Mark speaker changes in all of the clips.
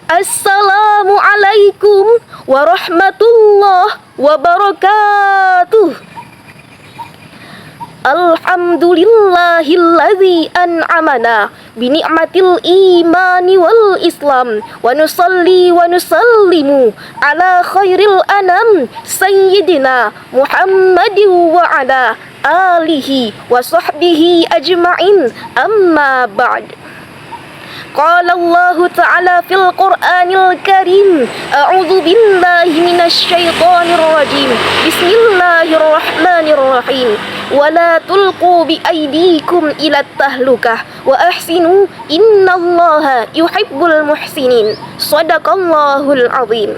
Speaker 1: Assalamualaikum warahmatullahi wabarakatuh. Alhamdulillahilladzi an'amana bini'matil imani wal islam wa nusalli wa nusallimu ala khairil anam sayyidina Muhammadin wa ala alihi wa sahbihi ajma'in, amma ba'd. Qala Allah Ta'ala fil Qur'anil Karim, a'udzu billahi minasy syaithanir rajim. Bismillahirrahmanirrahim. Wa la tulqu bi aydikum ila tahlukah wa ahsinu innallaha yuhibbul muhsinin. Shadaqallahul azim.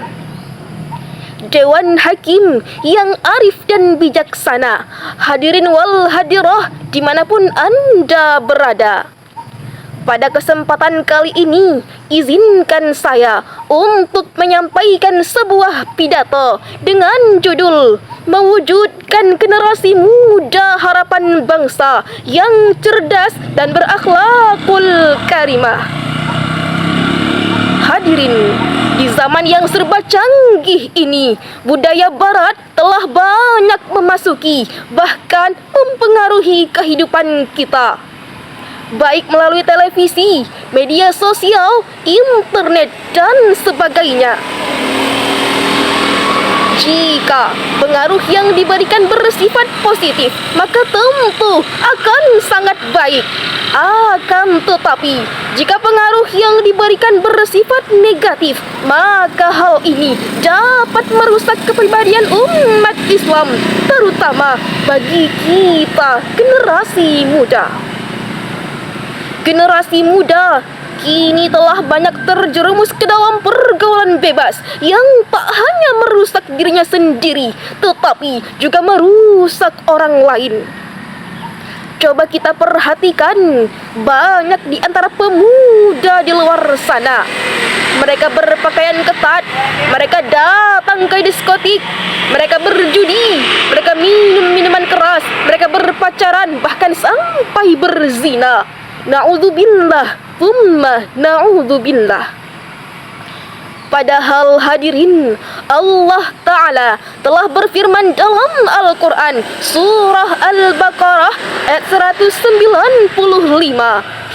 Speaker 1: Dewan Hakim yang arif dan bijaksana, hadirin wal hadirah dimanapun Anda berada. Pada kesempatan kali ini, izinkan saya untuk menyampaikan sebuah pidato dengan judul Mewujudkan Generasi Muda Harapan Bangsa yang Cerdas dan Berakhlakul Karimah. Hadirin, di zaman yang serba canggih ini, budaya barat telah banyak memasuki, bahkan mempengaruhi kehidupan kita, baik melalui televisi, media sosial, internet, dan sebagainya. Jika pengaruh yang diberikan bersifat positif, maka tentu akan sangat baik. Akan tetapi, jika pengaruh yang diberikan bersifat negatif, maka hal ini dapat merusak kepribadian umat Islam, terutama bagi kita generasi muda. Generasi muda kini telah banyak terjerumus ke dalam pergaulan bebas yang tak hanya merusak dirinya sendiri, tetapi juga merusak orang lain. Coba kita perhatikan, banyak di antara pemuda di luar sana. Mereka berpakaian ketat, mereka datang ke diskotik, mereka berjudi, mereka minum minuman keras, mereka berpacaran, bahkan sampai berzina. Na'udzubillah, thumma na'udzubillah. Padahal hadirin, Allah Ta'ala telah berfirman dalam Al-Quran surah Al-Baqarah ayat 195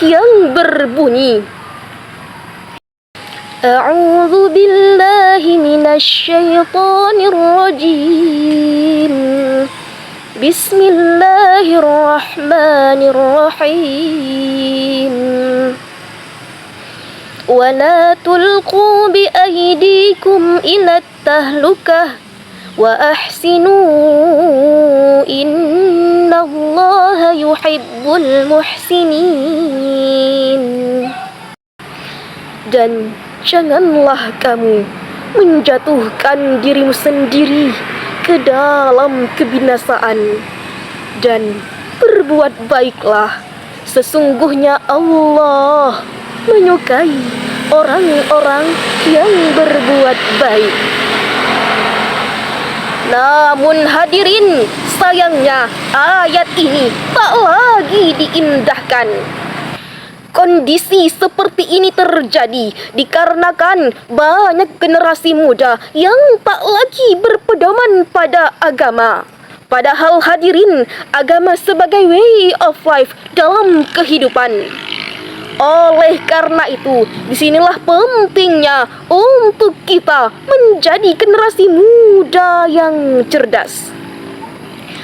Speaker 1: yang berbunyi, A'udzu billahi minasy syaithanir rajim. Bismillahirrahmanirrahim. Wa la tulqu bi aydikum ila tahlukah wa ahsinu innallaha yuhibbul muhsinin. Dan janganlah kamu menjatuhkan dirimu sendiri ke dalam kebinasaan, dan berbuat baiklah, sesungguhnya Allah menyukai orang-orang yang berbuat baik. Namun hadirin, sayangnya ayat ini tak lagi diindahkan. Kondisi seperti ini terjadi dikarenakan banyak generasi muda yang tak lagi berpedoman pada agama. Padahal hadirin, agama sebagai way of life dalam kehidupan. Oleh karena itu, disinilah pentingnya untuk kita menjadi generasi muda yang cerdas.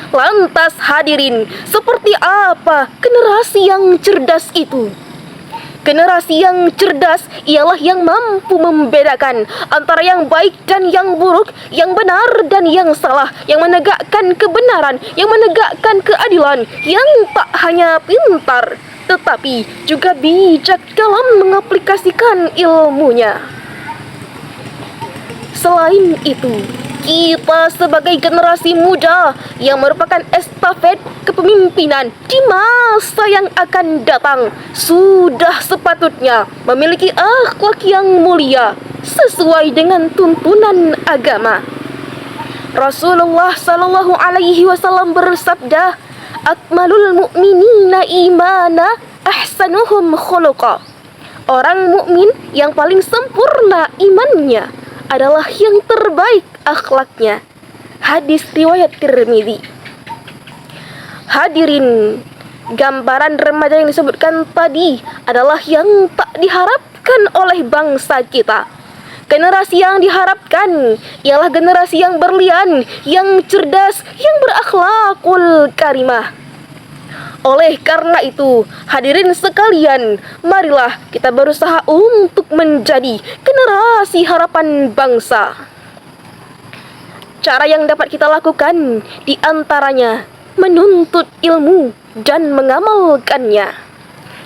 Speaker 1: Lantas hadirin, seperti apa generasi yang cerdas itu? Generasi yang cerdas ialah yang mampu membedakan antara yang baik dan yang buruk, yang benar dan yang salah, yang menegakkan kebenaran, yang menegakkan keadilan, yang tak hanya pintar, tetapi juga bijak dalam mengaplikasikan ilmunya. Selain itu, kita sebagai generasi muda yang merupakan estafet kepemimpinan di masa yang akan datang sudah sepatutnya memiliki akhlak yang mulia sesuai dengan tuntunan agama. Rasulullah sallallahu alaihi wasallam bersabda, "Akmalul mu'minina imana ahsanuhum khuluqa." Orang mukmin yang paling sempurna imannya adalah yang terbaik akhlaknya. Hadis riwayat Tirmidzi. Hadirin, gambaran remaja yang disebutkan tadi adalah yang tak diharapkan oleh bangsa kita. Generasi yang diharapkan ialah generasi yang berlian, yang cerdas, yang berakhlakul karimah. Oleh karena itu, hadirin sekalian, marilah kita berusaha untuk menjadi generasi harapan bangsa. Cara yang dapat kita lakukan di antaranya menuntut ilmu dan mengamalkannya.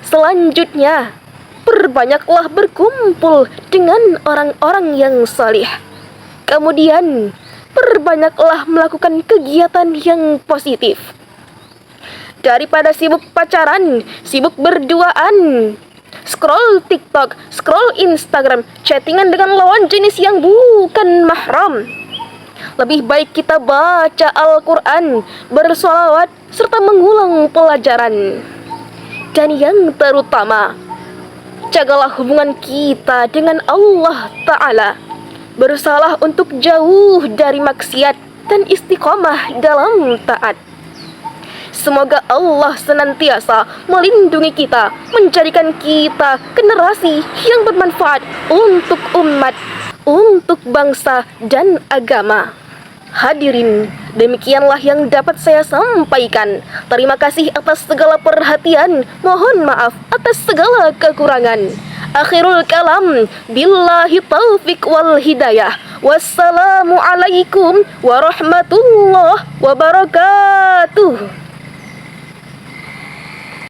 Speaker 1: Selanjutnya, perbanyaklah berkumpul dengan orang-orang yang salih. Kemudian, perbanyaklah melakukan kegiatan yang positif. Daripada sibuk pacaran, sibuk berduaan, scroll TikTok, scroll Instagram, chattingan dengan lawan jenis yang bukan mahram, lebih baik kita baca Al-Quran, bersolawat, serta mengulang pelajaran. Dan yang terutama, jagalah hubungan kita dengan Allah Ta'ala. Berusahalah untuk jauh dari maksiat dan istiqomah dalam taat. Semoga Allah senantiasa melindungi kita, menjadikan kita generasi yang bermanfaat untuk umat, untuk bangsa dan agama. Hadirin, demikianlah yang dapat saya sampaikan. Terima kasih atas segala perhatian. Mohon maaf atas segala kekurangan. Akhirul kalam, billahi taufiq wal hidayah. Wassalamualaikum warahmatullahi wabarakatuh.